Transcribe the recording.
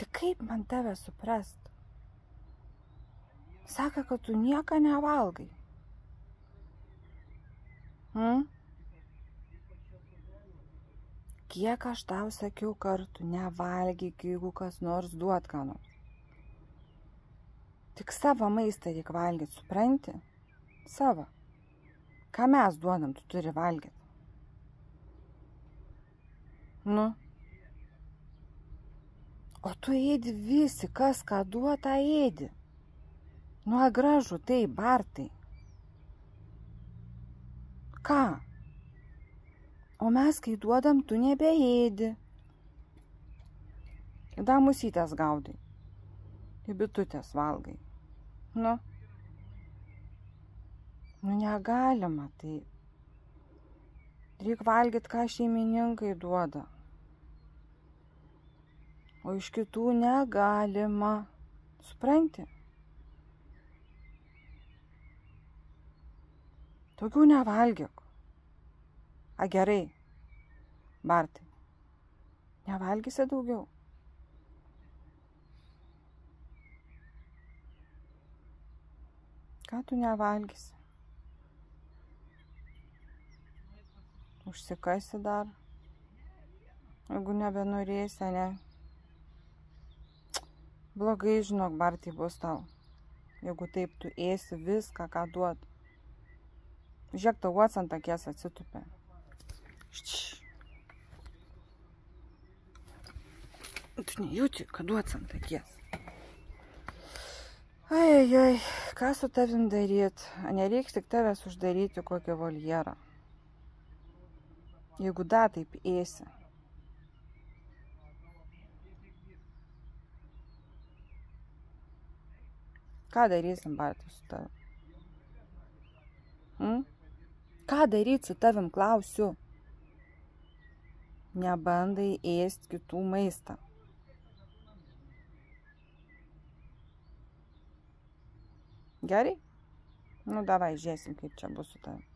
Tik kaip man tave suprast? Saka, kad tu nieko nevalgai. Kiek aš tau sakiau kartų, nevalgyk, jeigu kas nors duot ką nors. Tik savo maistą reik valgyti, supranti? Savo. Ką mes duodam, tu turi valgyti. Nu. O tu ėdi visi, kas ką duota ėdi. Nu, gražu, tai, Bartai. Ką? O mes, kai duodam, tu nebeėdi. Tada musytės gaudai. Tai bitutės valgai. Nu. Nu, negalima, tai. Reik valgyt, ką šeimininkai duoda. O iš kitų negalima. Supranti? Tokių nevalgyk. A, gerai. Bartai. Nevalgysi daugiau. Ką tu nevalgysi? Užsikasi dar. Jeigu nebenorėsi, ne? Blogai, žinok, Bartai, bus tau. Jeigu taip tu ėsi viską, ką duot. Žiūrėk, tau uots ant akies atsitupė. Tu nejauti, kad uots ant akies. Ai, ką su tavim daryt? Nereiks tik tavęs uždaryti kokią voljerą. Jeigu da, taip ėsi. Ką darysim, Bartai, su tavim? Ką daryt su tavim, klausiu? Nebandai ėst kitų maistą. Gerai? Nu, davai, žiūrėsim, kaip čia bus su tavim.